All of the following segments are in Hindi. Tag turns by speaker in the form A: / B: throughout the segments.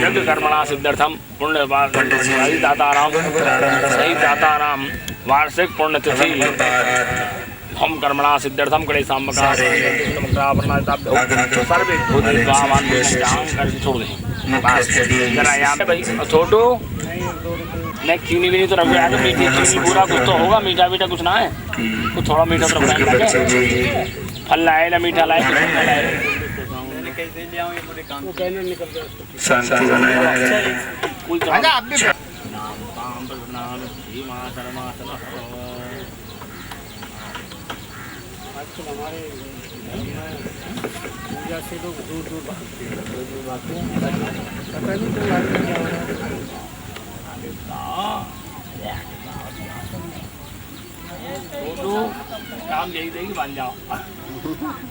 A: यज्ञ कर्मणा सिद्ध्यर्थम पुण्य सही दाताराम वार्षिक पुण्यतिथि हम कर्मणा सिद्ध्यर्थम क्लेशाम सर्वे छोड़ दें जरा यहाँ पे भाई छोटू मैं चीनी भी नहीं तो रख गया तो मीठी चीनी पूरा कुछ तो होगा मीठा मीठा कुछ ना है कुछ थोड़ा मीठा तो रखना है फल लाए ना मीठा लाए
B: शांति बनाए रहे।
A: हमारे पूजा से लोग दूर दूर भागते हैं पता नहीं तो क्या हो रहा है काम यही देगी बन जाओ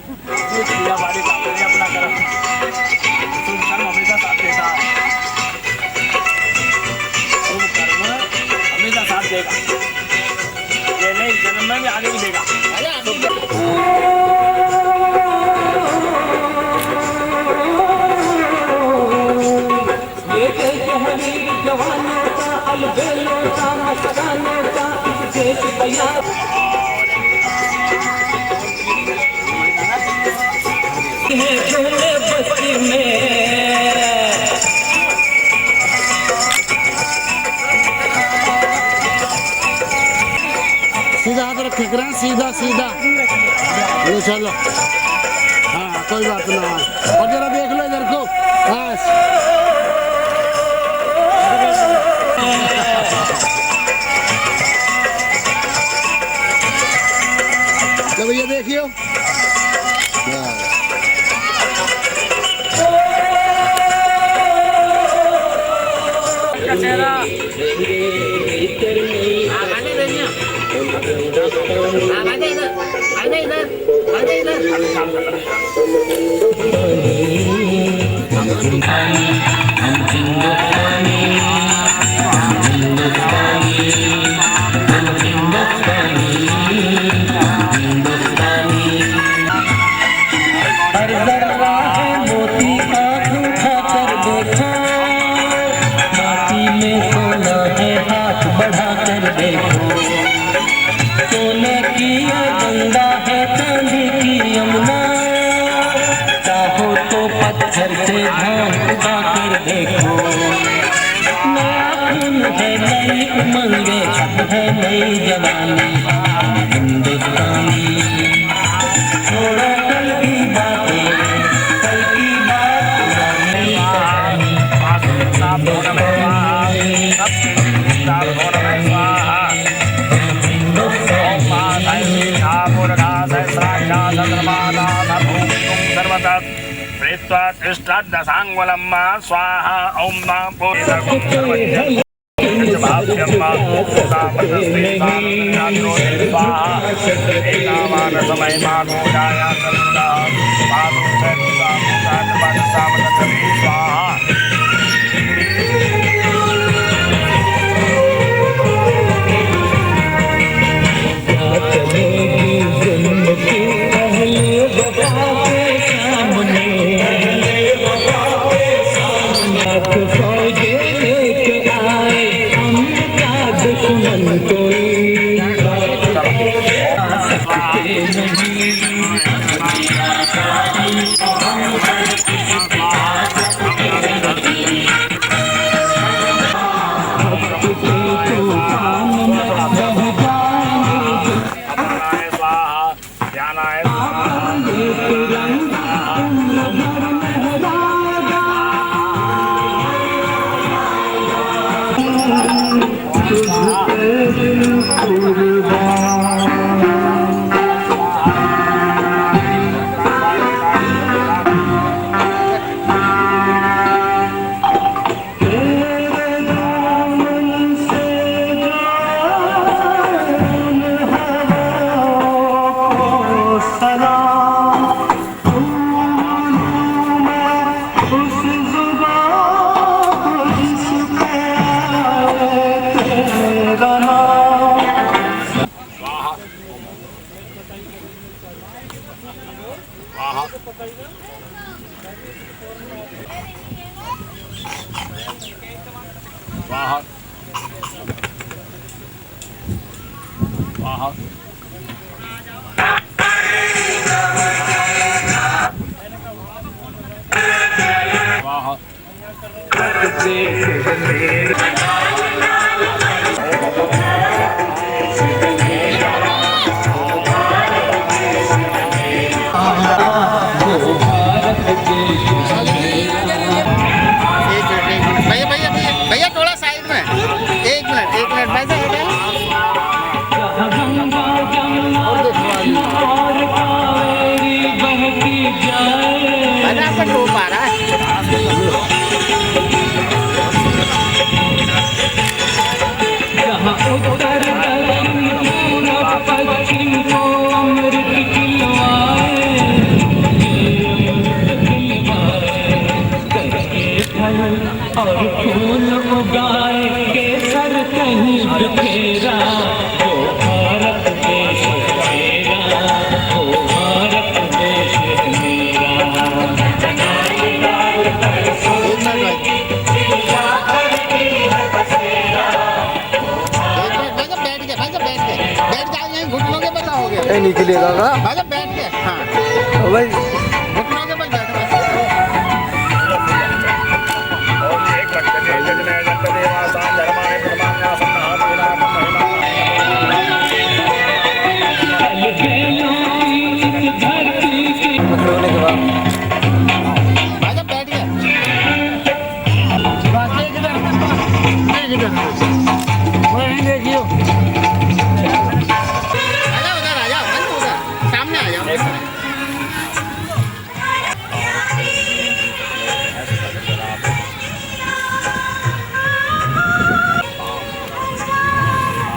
A: पूजा बाड़ी अपना कर्म हमेशा साथ देता है कर्म हमेशा साथ देगा ये नहीं जन्म में भी आगे भी देगा
C: सीधा हाथ रखे करें सीधा सीधा
B: ये चलो। हाँ कोई बात ना। और जरा देख लो इधर को। बस तो भैया देखियो।
A: दशांगुलम्मा स्वाहा ओम नमो भैया थोड़ा साइड में। एक मिनट वैसे आपका टोप आ रहा है।
C: और फूल उगाए केसर कहीं बिखेरा, ओ भारत देश मेरा, ओ भारत देश मेरा।
B: बैठ जाओ, घुटनों के बल रहोगे नीचे लेगा बैठ के। हाँ भाई घुटनों के बल बैठो।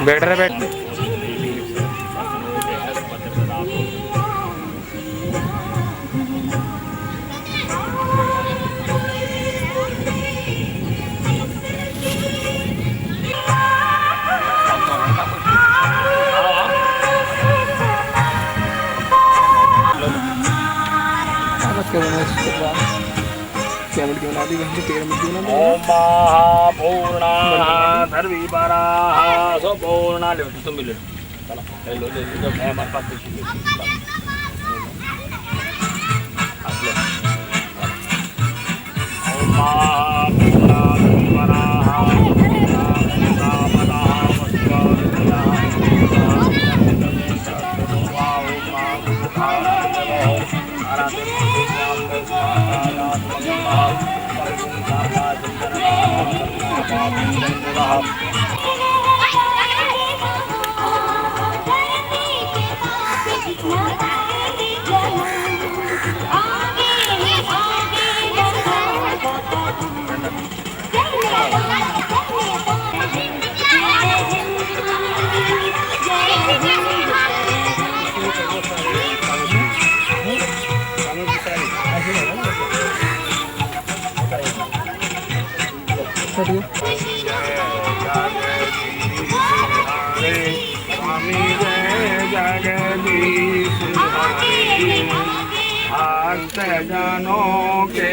A: बैठ रहे बैठ ओम महापूर्णा धर्मीपरा स्वपूर्णा ले तुम भी ले चलो ले लो तो मैं हमारे पास देखिए ओम महापूर्णा धर्मीपरा स्वामी जय जगदीश भक्त जनों के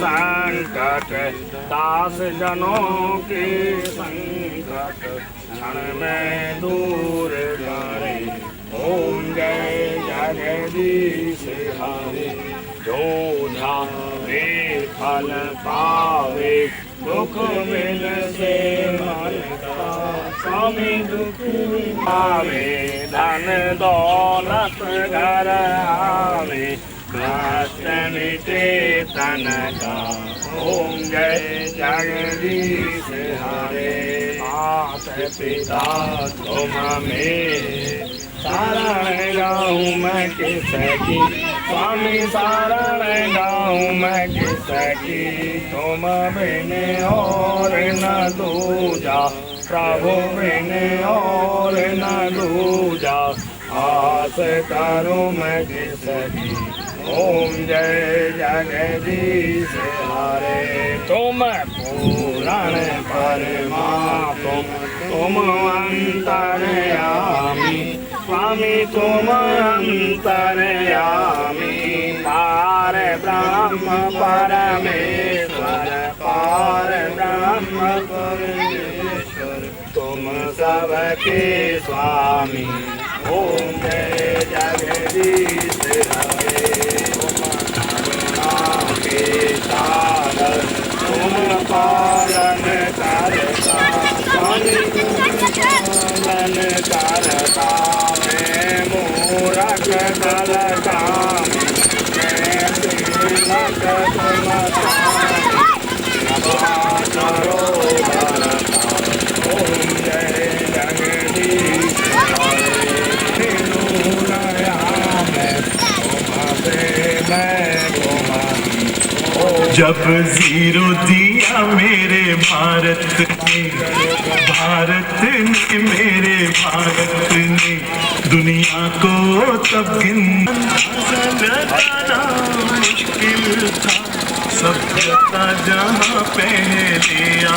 A: संकट दास जनों के संकट क्षण में दूर करे। ओम जय जगदीश हरे जो ध्यावे फल पावे दुख मिल से मन का स्वामी दुख पावे धन दौलत घर आवे कष्ट मिटे तन का। ओम जय जगदीश हरे मात पिता तुम मेरे शरण गाऊं मैं किसकी स्वामी शरण गाऊं मैं किसकी तुम बिन और न दूजा प्रभु बिन और न दूजा आस करूं मैं किसकी। ओम जय जगदीश हरे तुम पूरण परमात्म तुम अंतर्यामी स्वामी तुम अंतर्यामी पार ब्रह्म परमेश्वर पार ब्रह्म परमेश्वर तुम सबके स्वामी। ओम जय जगदीश हरे के सागर तुम पालन करता स्वामी पालन करता मैं मूरख दल कामी मैं तिलक तुम करो भरता। ओम जय जगदीश हरे नया मैं
D: जब जीरो दिया मेरे भारत ने मेरे भारत ने दुनिया को तब गिनना मुश्किल था सभ्यता जहाँ पहले आ।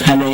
E: Hello.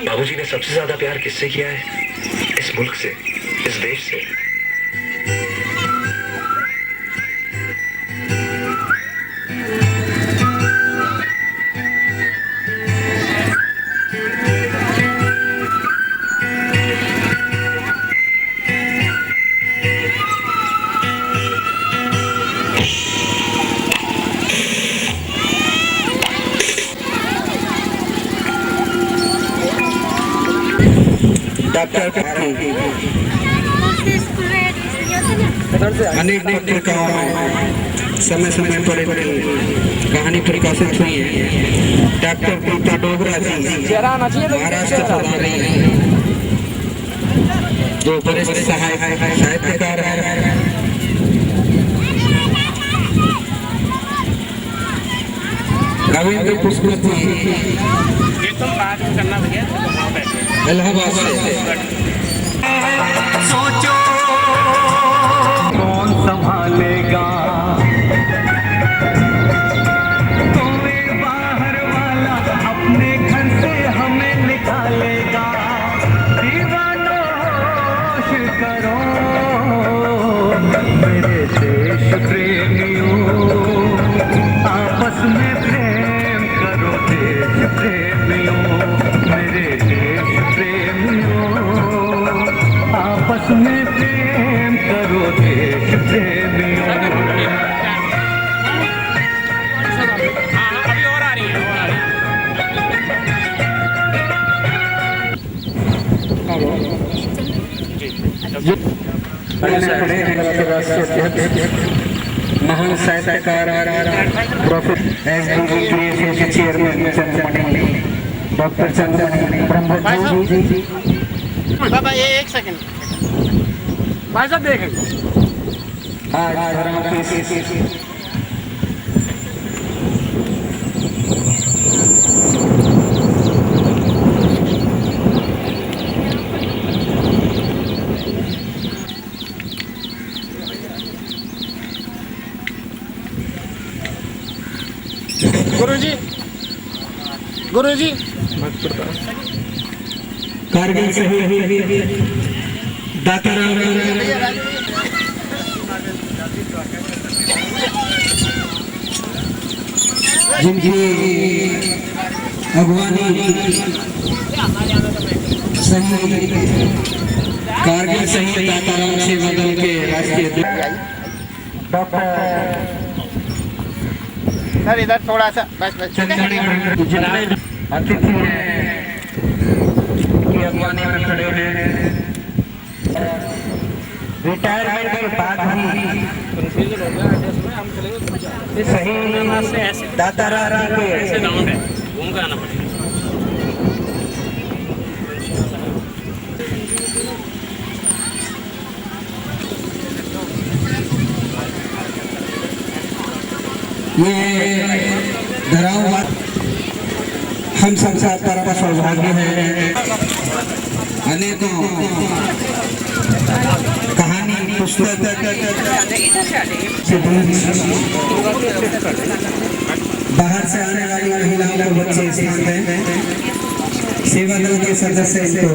E: बाबूजी ने सबसे ज्यादा प्यार किससे किया है? इस मुल्क से, इस देश से।
F: डॉक्टर अनेक पत्रिकाओं में समय समय पर कहानी प्रकाशित हुई है। डॉक्टर प्रीता डोगरा जी महाराष्ट्र प्रभारी हैं, जो वरिष्ठ साहित्यकार हैं। रविंद्र पुष्कर जी इलाहाबाद से।
C: सोचो कौन संभालेगा, कोई बाहर वाला अपने घर से हमें निकालेगा। दीवानोश करो मेरे देश प्रेमियों, आपस में प्रेम करो देश प्रेमियों, मेरे देश प्रेमियों, आपस में प्रेम करो देश प्रेमियों।
A: अभी और आ रही है,
F: महान साहित्यकार professor S D chairman Chandramani, doctor Chandramani Brahmajyoti ji.
B: बाबा ये एक सेकंड
A: भाई साहब देखेंगे।
B: गुरुजी
F: कारगिल शहीद दाताराम जिनकी अगवानी शहीद कारगिल शहीद दाताराम सेवा दल के राष्ट्रीय डॉक्टर
B: सर इधर थोड़ा सा बस
F: अतिथि की अगवानी में खड़े हैं। रिटायरमेंट के बाद भी सही दाताराम के
A: घूम कर आना पड़ेगा।
F: ये धराव हम सबका परम सौभाग्य है। अनेकों कहानी पुस्तक बाहर से आने वाली महिलाओं को बच्चे स्थान दें। सेवा दल के सदस्य इनको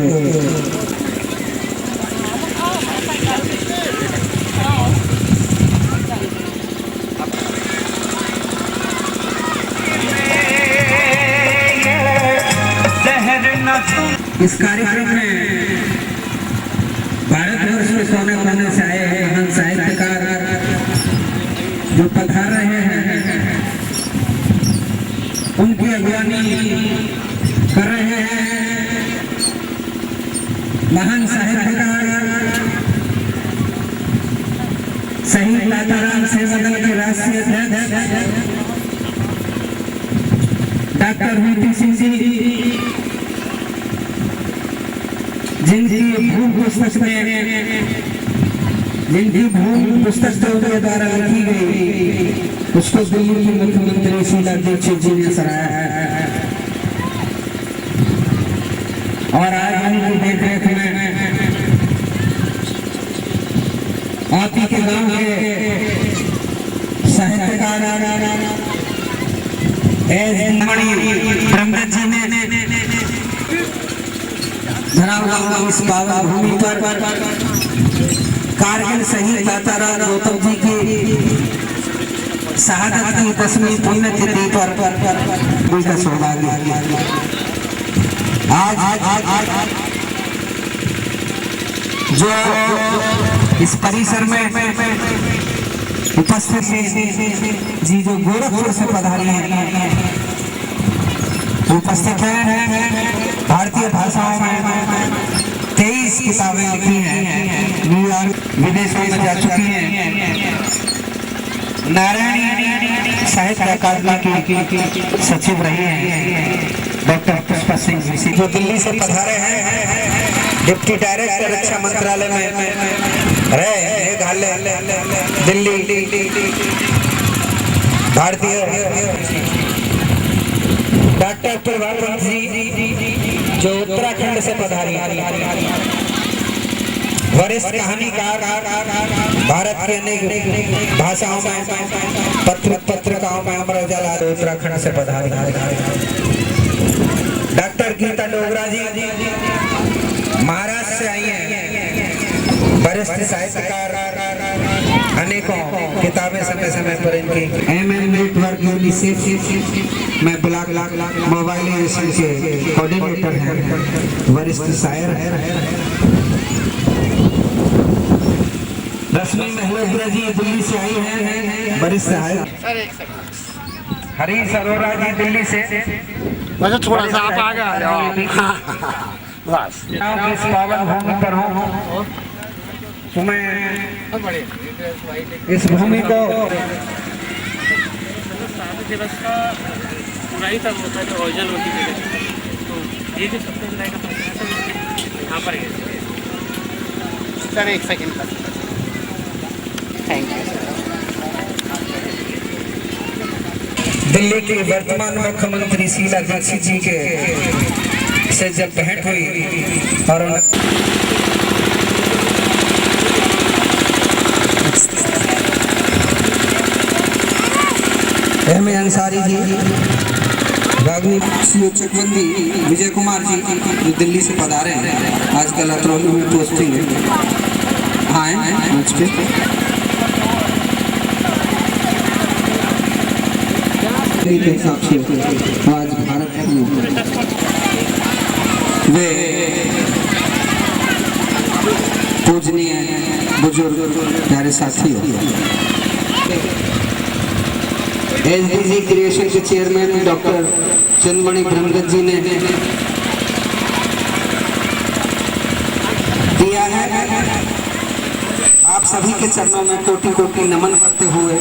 F: इस कार्यक्रम में भारतवर्ष में सोने खोने से आए हैं हम साहित्यकार जो पधार रहे हैं, उनकी अगवानी कर रहे हैं महान साहित्यकार शहीद दाताराम सेवा दल के राष्ट्रीय अध्यक्ष डॉक्टर वीपी सिंह जी, जिनकी भूल पुस्तक के द्वारा लिखी गई उसको दिल्ली के मुख्यमंत्री शीला दीक्षित जी ने सराहा है। और आज उनकी देखरेख में आप ही के गांव के साहित्यकार ब्रह्मदत्त जी ने इस पावन भूमि पर कारगिल शहीद दाताराम गौतम जी की शहादत की 10वीं पुण्यतिथि पर उनका सौभाग्य आज जो इस परिसर में उपस्थित जी जो गोरखपुर से पधारी हैं उपस्थित हैं। भारतीय भाषाओं में 23 किताबें लिखी हैं, न्यूयॉर्क विदेशों में जा चुकी हैं। नारायणी साहित्य अकादमी की सचिव रही हैं डॉक्टर पुष्पा सिंह ऋषि, जो दिल्ली से पधारे हैं। डिप्टी डायरेक्टर रक्षा मंत्रालय में रहे, दिल्ली भारतीय। डॉक्टर प्रभाकर जी जो उत्तराखंड से पधारी, वरिष्ठ कहानीकार, भारत के अनेक भाषाओं में पत्रिकाओं में अमर उजाला उत्तराखंड से पधारी। डॉक्टर गीता डोगरा जी महाराष्ट्र से आई हैं, वरिष्ठ साहित्यकार, अनेकों किताबें समय समय पर इनकी। MM नेटवर्क यूनिसेफ में ब्लॉक मोबाइलाइजेशन के कोऑर्डिनेटर हैं, वरिष्ठ शायर हैं। रश्मि महलोत्रा जी दिल्ली से आई हैं, वरिष्ठ शायर। हरीश अरोरा जी दिल्ली से।
B: बस थोड़ा सा आप आगे आ जाओ। बस
F: इस पावन भूमि पर हूँ, तो मैं इस भूमि को
A: दिवस का पूरा ही सब होता है, जो ओरिजिनल होती है। तो ये जो सबसे जुलाई का यहाँ पर है
B: सर, एक सेकंड का। Thank you sir.
F: दिल्ली के वर्तमान मुख्यमंत्री शीला दीक्षित जी के से जब भेंट हुई और M.A. अंसारी जी, रागनी सीओ चकबंदी विजय कुमार जी जो दिल्ली से पधारे हैं, आजकल अतरौली में पोस्टिंग है, आए मंच पे। के हिसाब से आज भारत वे पूजनीय बुजुर्ग प्यारे साथी SDG क्रिएशन के चेयरमैन डॉक्टर चंद्रमणि ब्रह्मदत्त जी ने दिया है। आप सभी के चरणों में कोटि कोटि नमन करते हुए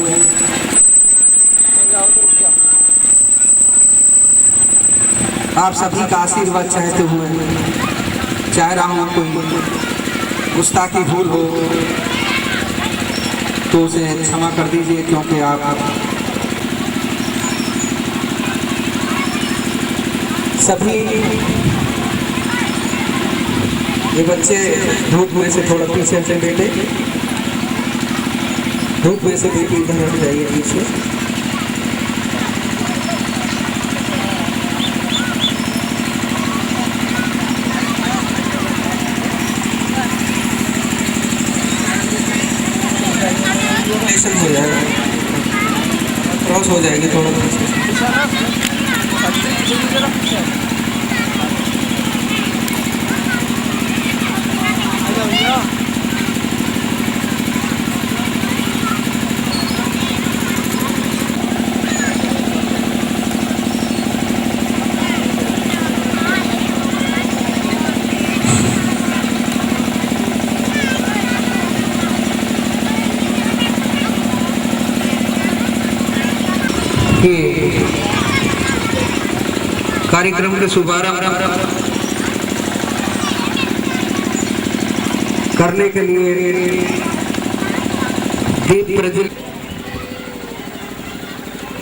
F: आप सभी का आशीर्वाद चाहते हुए चाह रहा हूँ कोई गुस्ताखी भूल हो तो उसे क्षमा कर दीजिए, क्योंकि आप सभी ये बच्चे धूप में से थोड़ा पीछे से बैठे, धूप में से बेटी इधर हट जाइए पीछे। हो जाएगा, क्रॉस हो जाएगी थोड़ा कार्यक्रम के शुभारंभ करने के लिए दीप प्रज्वलित,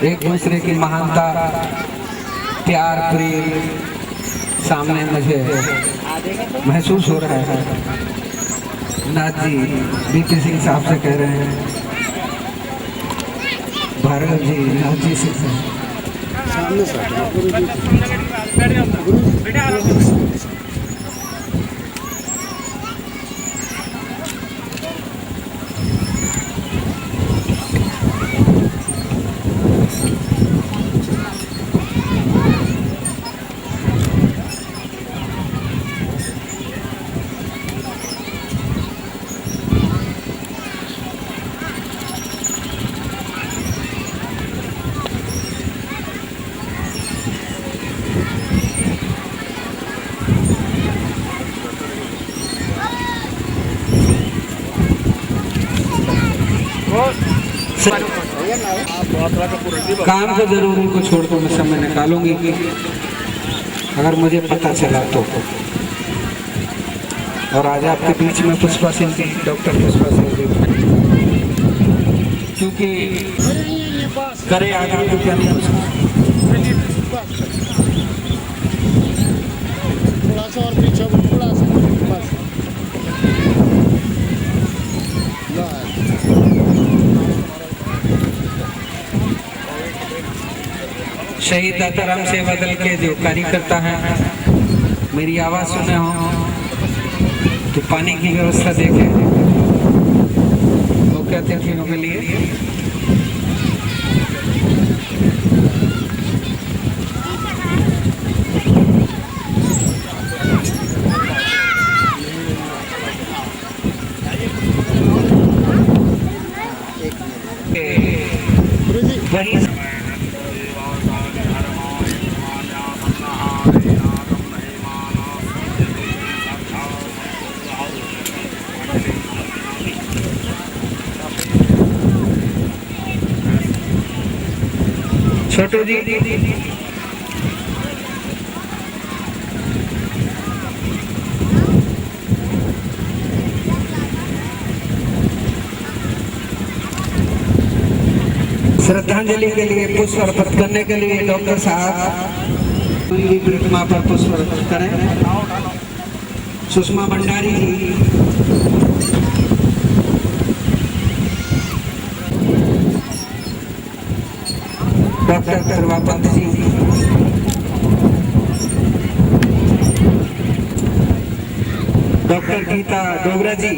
F: एक दूसरे की महानता, प्यार प्रेम सामने मुझे महसूस हो रहा है। नाथ जी बीपी सिंह साहब से कह रहे हैं, भार्गव जी नाथ जी से सामने काम को जरूरी को छोड़ कर मैं समय निकालूंगी अगर मुझे पता चला तो। और आज आपके बीच में पुष्पा सिंह जी, डॉक्टर पुष्पा सिंह जी, क्योंकि करे आदमी तो क्या नहीं
B: थोड़ा सा और पीछे, थोड़ा सा बस।
F: शहीद दाताराम सेवा दल के जो कार्यकर्ता हैं, मेरी आवाज़ सुने हो तो पानी की व्यवस्था देखें मुख्य अतिथियों के लिए। वही छोटू जी, श्रद्धांजलि के लिए पुष्प अर्पित करने के लिए डॉक्टर साहब उनकी प्रतिमा पर पुष्प अर्पित करें। सुषमा भंडारी जी, डॉक्टर करवापंत जी, डॉक्टर गीता डोगरा जी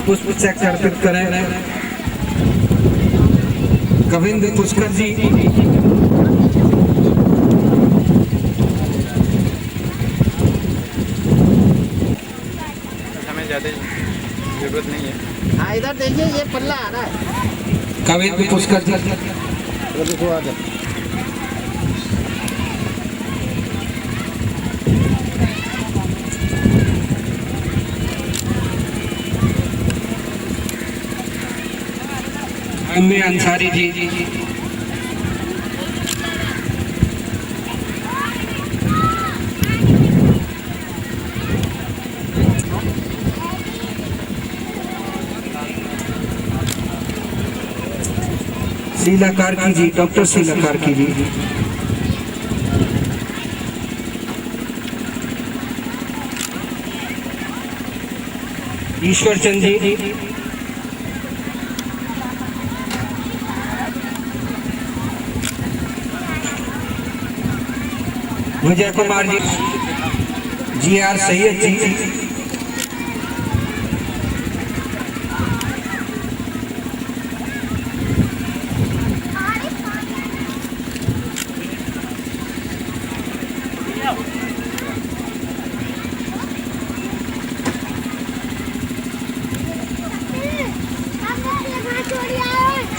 F: पुष्प चक्र अर्पित करें। गोविंद पुष्कर जी,
B: हमें ज़्यादा जरूरत नहीं है। हाँ इधर देखिए, ये पल्ला आ रहा है।
F: गोविंद पुष्कर जी, अम्मी अंसारी जी, शीला कार्की जी, डॉक्टर शीला कार्की जी, ईश्वर चंद जी, विजय कुमार जी, GR सैयद जी,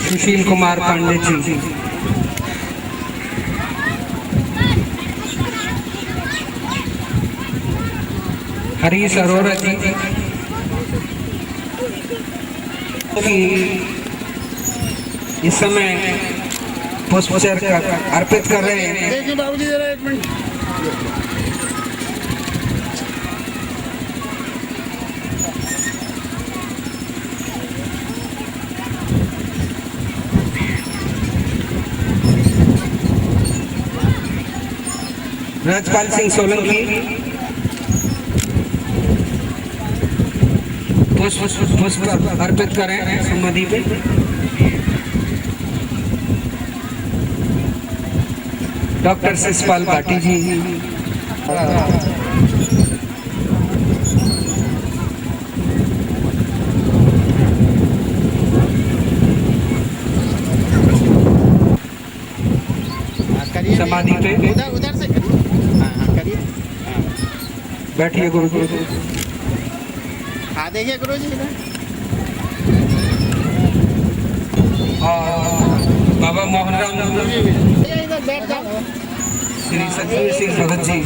F: सुशील कुमार पांडे जी, हरीश अरोरा जी, इस समय पुष्पचक्र अर्पित कर रहे हैं।
B: देखिए बाबूजी जरा एक मिनट।
F: राजपाल सिंह सोलंकी पुष्प अर्पित करें समाधि पे। डॉक्टर शिषपाल भाटी जी, समाधि पे
B: उधर से करिए। हाँ करिए,
F: बैठिए गुरु जी।
B: हाँ देखिए गुरु जी इधर।
F: बाबा मोहन राम
B: इधर बैठ जाओ।
F: श्री सतवीर सिंह भगत जी,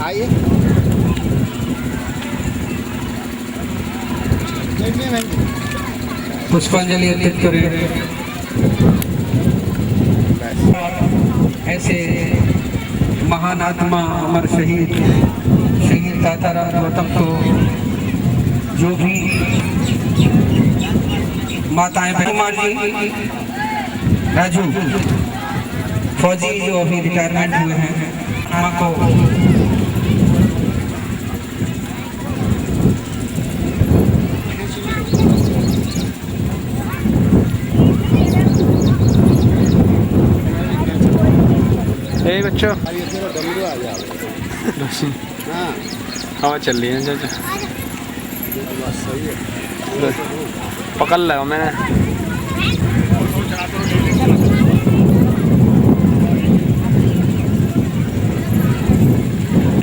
B: आइए।
F: पुष्पांजलि अर्पित करें। ऐसे महान आत्मा अमर शहीद ताताराम गौतम को जो भी माताएं कुमार जी राजू फौजी जो अभी रिटायरमेंट हुए हैं माँ को
A: बच्चों हवा चल रही है चाचा पकड़ लगा मैंने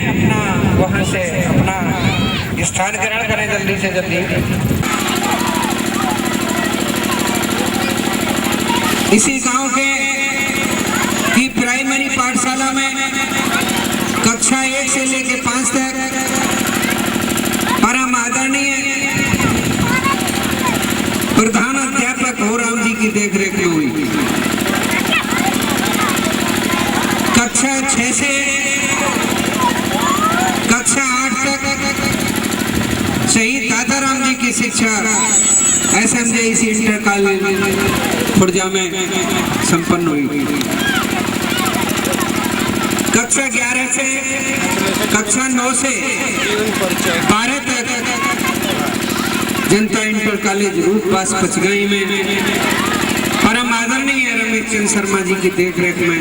F: अपना वहाँ से अपना स्थान ग्रहण करें जल्दी से जल्दी। इसी गांव के की प्राइमरी पाठशाला में कक्षा 1 से लेकर 5 तक परम आदरणीय प्रधान अध्यापक होराम जी की देखरेख में हुई। कक्षा 6 से कक्षा 8 तक शहीद ताताराम जी की शिक्षा SMJEC इंटर कॉलेज खुर्जा में संपन्न हुई। कक्षा 11 से कक्षा 9 से 12 तक जनता इंटर कॉलेज रूपबास पचगाई में परम आदरणीय रमेश चंद्र शर्मा जी की देखरेख में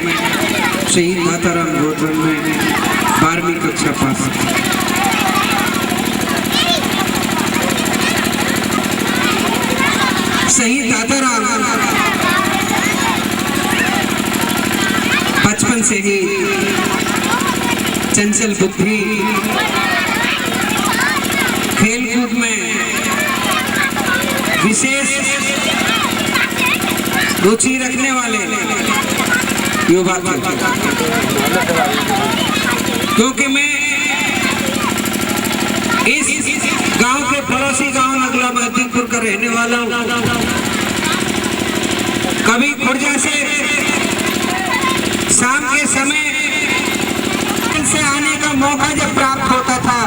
F: शहीद ताताराम गौतम में 12वीं कक्षा पास। शहीद ताताराम बचपन से ही चंचल बुद्धि खेलकूद में विशेष रुचि रखने वाले युवा थे। क्योंकि मैं इस गांव के पड़ोसी गांव नगला महदीपुर का रहने वाला हूं। कभी खुर्जा से शाम के समय से आने का मौका जब प्राप्त होता था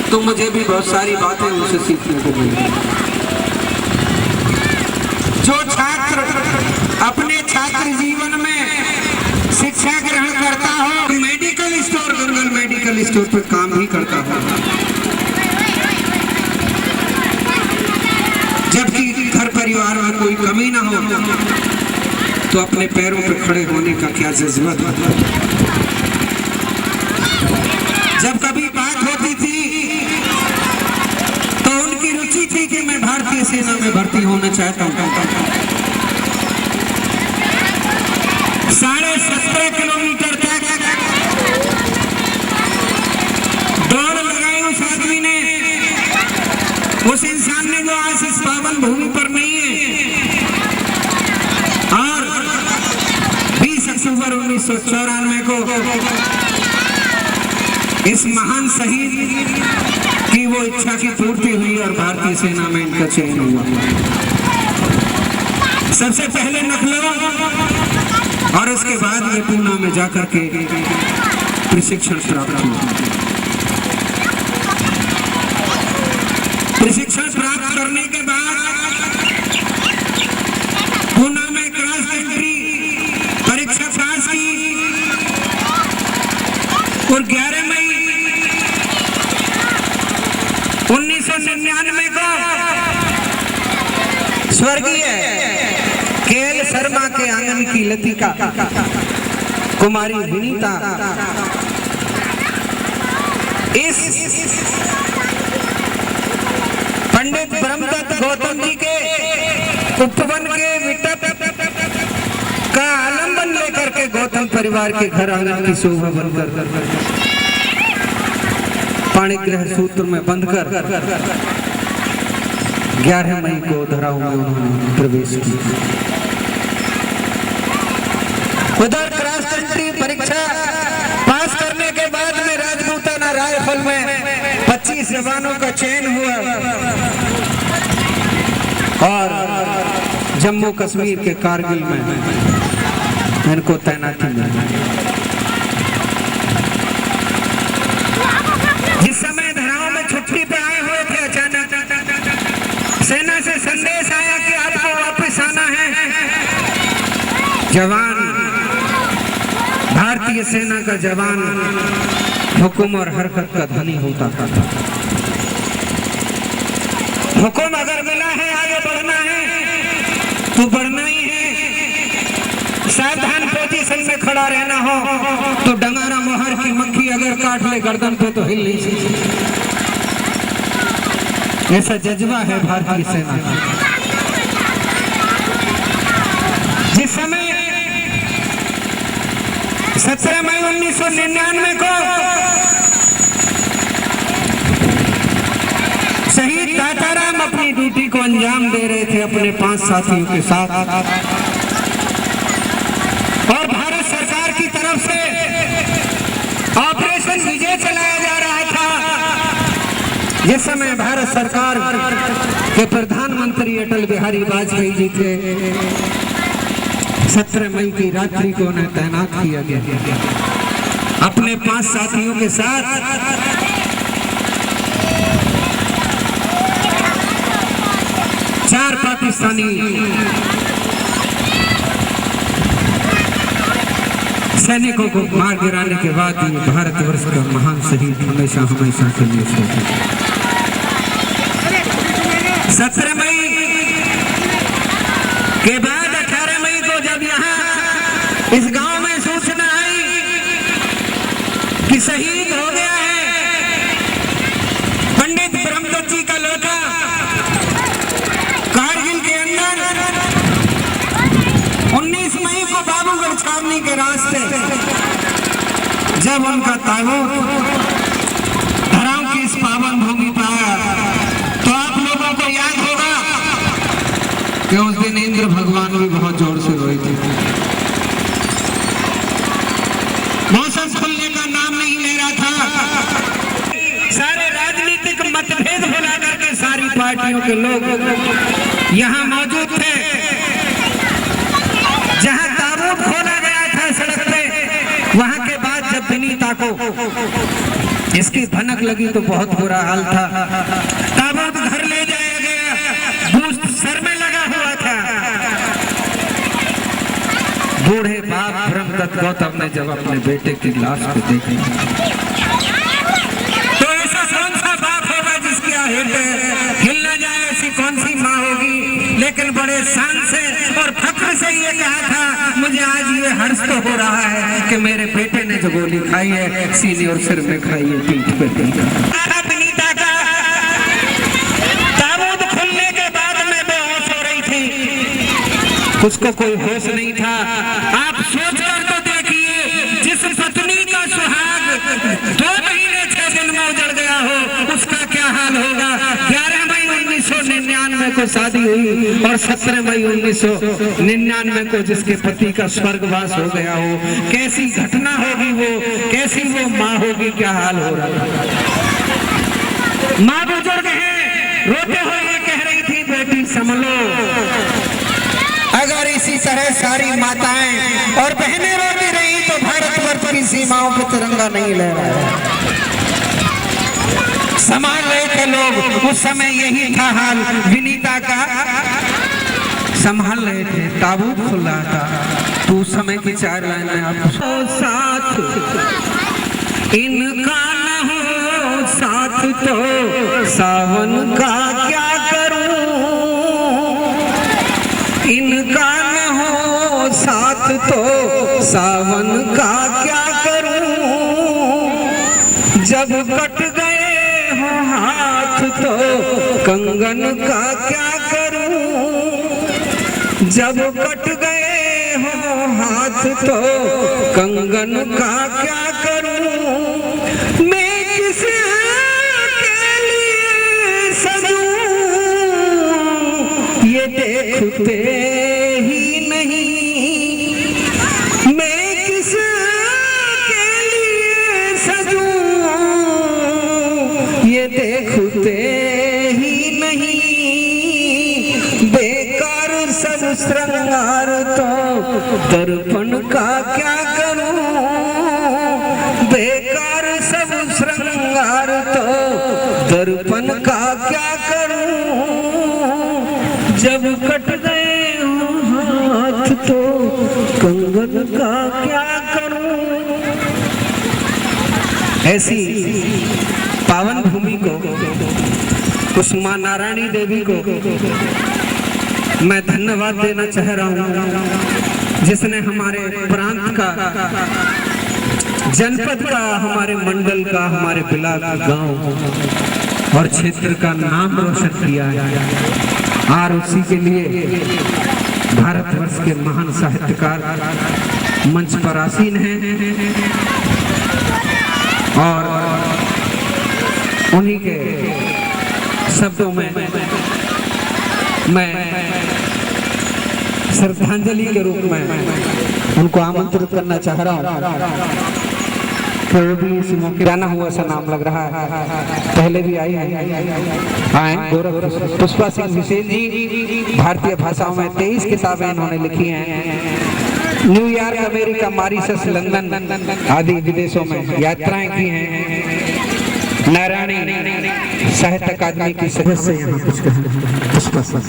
F: तो मुझे भी बहुत सारी बातें उनसे सीखने को मिली। जो छात्र अपने छात्र जीवन में शिक्षा ग्रहण करता हो, medical store Gangal medical store पर काम भी करता हो, जबकि घर परिवार में कोई कमी ना हो तो अपने पैरों पर खड़े होने का क्या जज्बा था। जब कभी बात होती थी तो उनकी रुचि थी कि मैं भारतीय सेना में भर्ती होना चाहता हूं। 17.5 किलोमीटर तक दौड़ लगाई उस आदमी ने, उस इंसान ने जो आज इस पावन भूमि पर नहीं है। और 20 अक्टूबर 1994 को इस महान शहीद की वो इच्छा की पूर्ति हुई और भारतीय सेना में इनका चयन हुआ। सबसे पहले लखनऊ और उसके बाद में पूना में जाकर के प्रशिक्षण प्राप्त हुआ। प्रशिक्षण प्राप्त करने के बाद पूना में क्रॉस कंट्री परीक्षा पास की और 11 मई 1999 को स्वर्गीय KL शर्मा के आंगन की लतिका कुमारी विनीता इस पंडित ब्रह्मदत्त गौतम जी के उपवन के विटप का आलम्बन लेकर के गौतम परिवार के घर आंगन की शोभा बनकर पाणिग्रह सूत्र में बंधकर 11 मई को धराऊ में उन्होंने प्रवेश किया। उधर क्रॉस कंट्री परीक्षा पास करने के बाद में राजपूताना राइफल में 25 जवानों का चयन हुआ और जम्मू कश्मीर के कारगिल में इनको तैनाती मिली। जिस समय धराओं में छुट्टी पे आए हुए थे, अचानक सेना से संदेश आया कि आपको वापस आना है। जवान, भारतीय सेना का जवान हुक्म और हरकत का धनी होता था। हुक्म अगर मिला है आगे बढ़ना है तो बढ़ना ही है। सावधान पोजीशन में खड़ा रहना हो तो डंगारा मोहर की मक्खी अगर काट ले गर्दन पे तो हिल नहीं सकती। ऐसा जज्बा है भारतीय सेना का। जिस समय 17 मई 1999 को शहीद ताताराम अपनी ड्यूटी को अंजाम दे रहे थे अपने 5 साथियों के साथ, और भारत सरकार की तरफ से ऑपरेशन विजय चलाया जा रहा था। जिस समय भारत सरकार के प्रधानमंत्री अटल बिहारी वाजपेयी जी थे, 17 मई की रात्रि को उन्हें तैनात किया गया अपने 5 साथियों के साथ। 4 पाकिस्तानी सैनिकों को मार गिराने के बाद ये भारतवर्ष का महान शहीद हमेशा हमेशा के लिए 17 मई के बाद 18 मई को जब यहाँ इस गांव में सूचना आई कि शहीद हो गया है पंडित ब्रह्मदत्त जी का लड़का कारगिल के अंदर, 19 मई को बाबूगढ़ छावनी के रास्ते जब उनका ताबूत धराओं की इस पावन भूमि पर आया तो आप लोगों को याद होगा कि उस दिन इंद्र भगवान भी बहुत जोर से रोए थे। मौसम खुलने का नाम नहीं ले रहा था। सारे राजनीतिक मतभेद भुला करके सारी पार्टियों के लोग यहाँ मौजूद थे। जहाँ ताबूत खोला गया था सड़क पे, वहाँ के बाद जब विनीता को इसकी भनक लगी तो बहुत बुरा हाल था। ताबूत घर ले जाया गया, बूझ सर में लगा हुआ था। बूढ़े बाप ब्रह्मदत्त गौतम ने जब अपने बेटे की लाश को देखा तो ऐसा कौन सा बाप होगा जिसकी आहट हिल न जाए, ऐसी कौन सी माँ होगी। लेकिन बड़े शान से और फख्र से ये कहा था, मुझे आज ये हर्ष तो हो रहा है कि मेरे बेटे ने जो गोली खाई है सीने और सिर में खाई है, पीठ पे विनीता का ताबूत खुलने के बाद मैं बेहोश हो रही थी, उसको कोई होश नहीं था। आप सोच कर तो देखिए, जिस पत्नी का सुहाग 2 महीने 6 दिन में उजड़ गया हो उसका क्या हाल होगा। 11 मई 1999 को शादी हुई और 17 मई 1999 को जिसके पति का स्वर्गवास हो गया हो, कैसी घटना होगी वो, कैसी वो माँ होगी, क्या हाल हो रहा है। माँ बुजुर्ग है, रोते हुए कह रही थी बेटी संभलो। अगर इसी तरह सारी माताएं और बहनें रोती रही तो भारतवर्ष की सीमाओं पर तिरंगा नहीं लहराया। संभाल रहे थे लोग, उस समय यही था हाल विनीता का। संभाल रहे थे, ताबूत खुल रहा था तो उस समय की 4 लाइन में आप साथ इनका न हो साथ तो सावन का क्या करूं, इनका न हो साथ तो सावन का क्या करूं, जब कट गए हो हाथ तो कंगन का क्या करूं, जब कट गए हो हाथ तो कंगन का क्या करूं, मैं किस के लिए सजूं, ये देखते ही नहीं, मैं किस के लिए सजूं, ये सब श्रृंगार तो दर्पण का क्या करूं, बेकार सब श्रृंगार तो दर्पण का क्या करूं, जब कट गए हाथ तो कंगन का क्या करूं। ऐसी पावन भूमि को, उस मां नारायणी देवी को मैं धन्यवाद देना चाह रहा हूं, जिसने हमारे प्रांत का, जनपद का, हमारे मंडल का, हमारे बिलाग गांव और क्षेत्र का नाम रोशन किया है। और उसी के लिए भारतवर्ष के महान साहित्यकार मंच पर आसीन हैं और उन्हीं के शब्दों में मैं श्रद्धांजलि के रूप में उनको आमंत्रित करना चाह रहा हूँ। कोई भी इस मौके जाना हुआ सा नाम लग रहा है, पहले भी आए गौरव पुष्पा सिंह विशेष जी। भारतीय भाषाओं में 23 किताबें इन्होंने लिखी हैं। न्यूयॉर्क, अमेरिका, मॉरिशस, लंदन आदि विदेशों में यात्राएं की हैं। नारायणी साहित्य अकादमी की सदस्य यहाँ कुछ पुष्पा सिंह।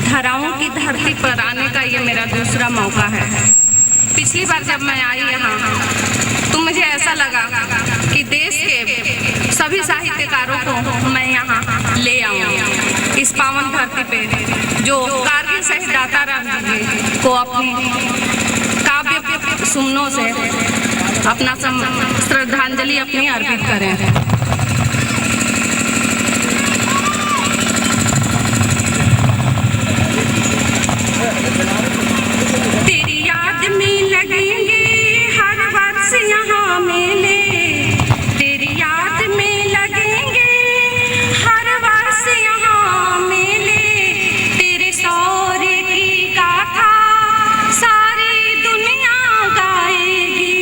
G: धराओं की धरती पर आने का ये मेरा दूसरा मौका है। पिछली बार जब मैं आई यहाँ तो मुझे ऐसा लगा कि देश के सभी साहित्यकारों को मैं यहाँ ले आऊँ, इस पावन धरती पे जो कारगिल शहीद दाता राम जी को अपनी काव्य सुमनों से अपना श्रद्धांजलि अपनी अर्पित करें। तेरी याद में लगेंगे हर वर्ष यहाँ मेले, तेरी याद में लगेंगे हर वर्ष यहाँ मेले, तेरे शौर्य की गाथा सारी दुनिया गाएगी।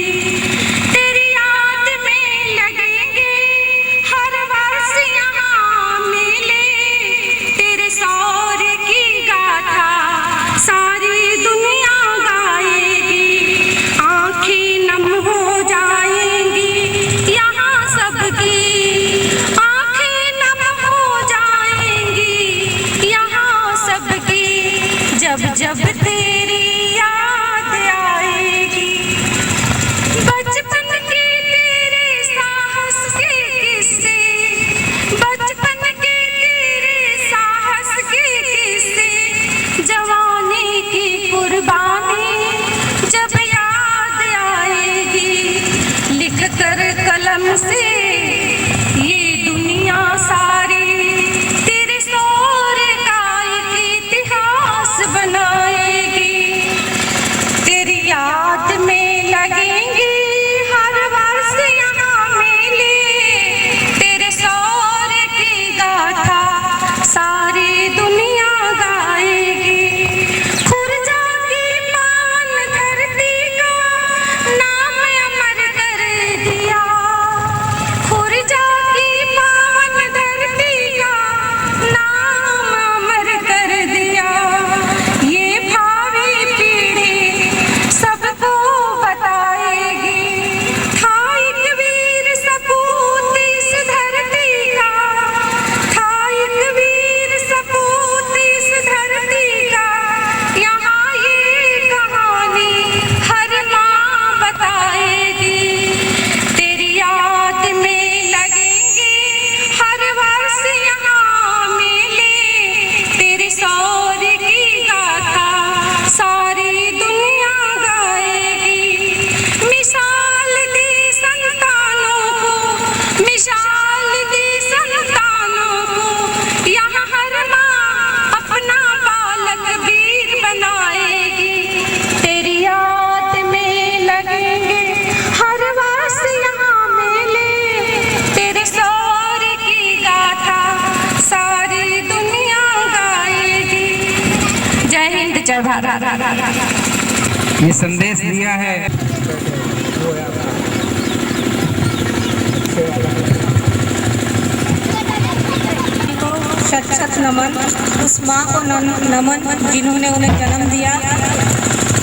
G: तेरी याद में लगेंगे हर वर्ष यहाँ मेले, तेरे शौर्य की गाथा सारी दुनिया गाएगी।
F: ये संदेश दिया है।
H: शत शत नमन उस माँ को नमन जिन्होंने उन्हें जन्म दिया।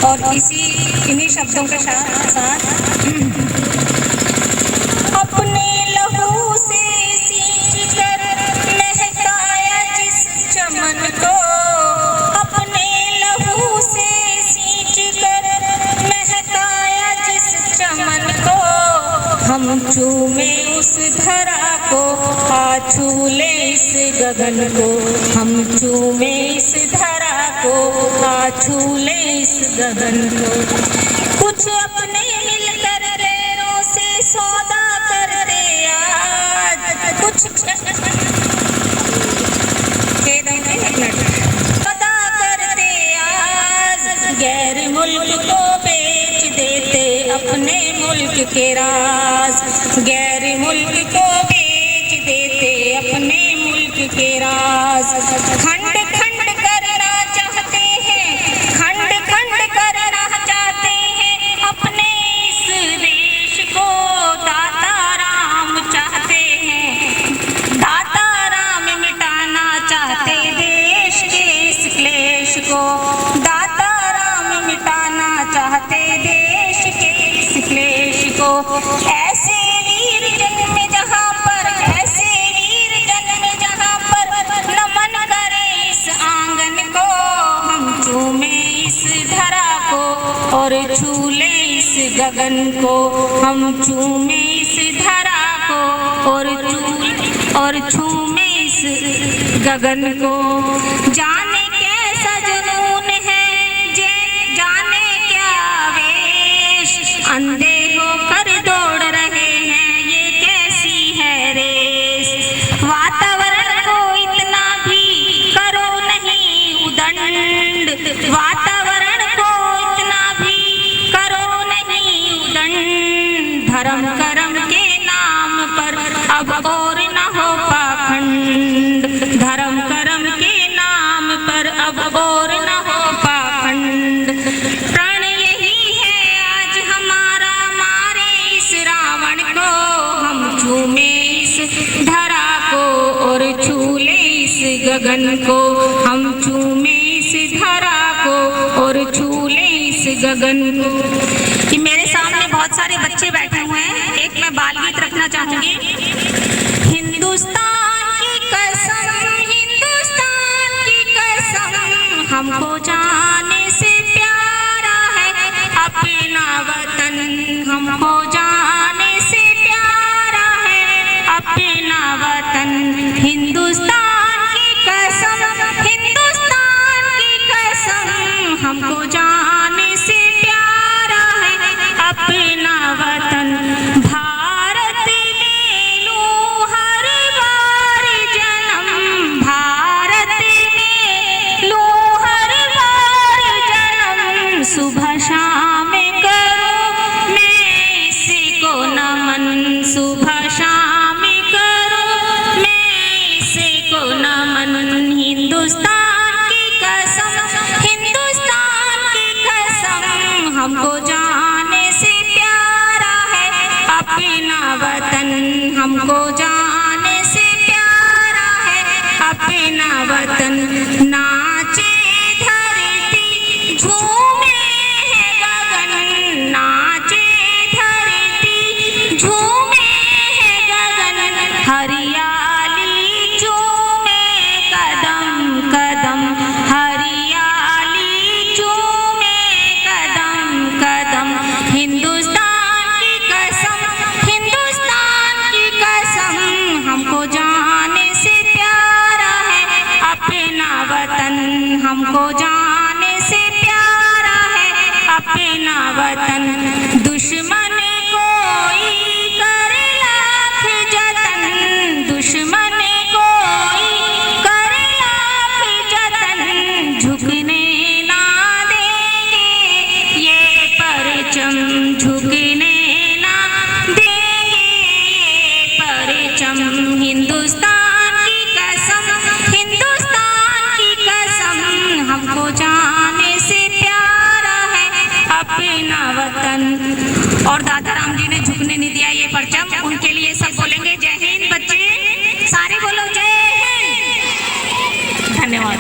H: और इन्हीं शब्दों के साथ अपने लहू से सींच कर महकाया जिस चमन को, अपने लहू से सींच कर महकाया जिस चमन को, हम चूमे उस धरा को, आ छू ले इस गगन को, हम चूमे इस धरा को, आ छू ले इस गगन को। कुछ अपने मिलकर गैरों से सौदा करते आज, कुछ सौदा करते आज, गैर मुल्क को बेच देते अपने मुल्क के राज, गैर मुल्क को बेच देते अपने मुल्क के राज। खंड खंड करना चाहते हैं, खंड खंड करना चाहते हैं अपने इस देश को, दाता राम चाहते हैं, दाता राम मिटाना चाहते देश के इस क्लेश को, दाता राम मिटाना चाहते देश के इस क्लेश को। ऐसे वीर जन्मे जहाँ पर, ऐसे वीर जन्मे जहाँ पर, नमन करे इस आंगन को, हम चूमे इस धरा को और छू ले इस गगन को, हम चूमे इस धरा को और छूमे इस गगन को। जाने कैसा जुनून है, जाने क्या वेश, अंधे होकर दौड़ रहे हैं, ये कैसी है रेस। वातावरण को इतना भी करो नहीं उदंड, वातावरण को इतना भी करो नहीं उदंड, धर्म कर्म के नाम पर अब और न हो पाखंड, धर्म कर्म के नाम पर अब और न हो पाखंड। प्रण यही है आज हमारा, मारे इस रावण को, हम चूमे इस धरा को और छू ले इस गगन को, हम चूमे इस धरा को और छू ले इस गगन को। कि मेरे सामने बहुत सारे बच्चे बैठे हुए हैं, एक मैं बाल गीत रखना चाहूंगी। हिंदुस्तान की कसम, हिंदुस्तान की कसम, हमको जाने से प्यारा है अपना वतन, हमको जाने से प्यारा है अपना वतन। हिंदुस्तान की कसम, हिंदुस्तान की कसम, हमको जाने से प्यारा है अपना वतन। भारत में लूं हर बार जन्म, भारत में लूं हर बार जन्म, सुबह शाम करूं मैं इसी को नमन, सुबह शाम करूं मैं इसी को नमन। हिंदुस्तान की कसम, हिंदुस्तान की कसम, हमको जाने से प्यारा है अपना वतन, हमको जाने से प्यारा है अपना वतन। नाचे धरती झूमे है गगन, नाचे धरती झूमे है गगन, हरियाली झूमे कदम कदम, हरियाली झूमे कदम कदम। हिंदुस्तान की कसम, हिंदुस्तान की कसम, हमको जाने से प्यारा है अपना वतन, हमको जाने से प्यारा है अपना वतन। दुश्मन कोई करे लाख जतन, दुश्मन कोई करे लाख जतन, झुकने ना देंगे ये परचम, झुकने ना देंगे ये परचम। हिंदुस्तान की कसम, हिंदुस्तान की कसम, हमको जाने से प्यारा है और दादा राम जी ने झुकने नहीं दिया ये परचम, उनके लिए सब बोलेंगे जय हिंद। बच्चे सारे बोलो जय हिंद। धन्यवाद।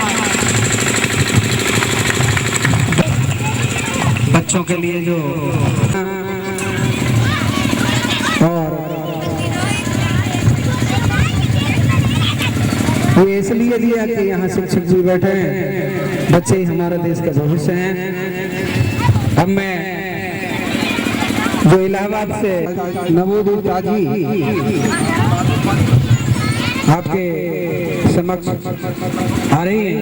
F: बच्चों के लिए जो और ये इसलिए दिया कि यहाँ शिक्षक जी बैठे हैं, बच्चे ही हमारे देश का भविष्य हैं। अब मैं जो इलाहाबाद से नवोदय ताजी आपके समक्ष आ रही है,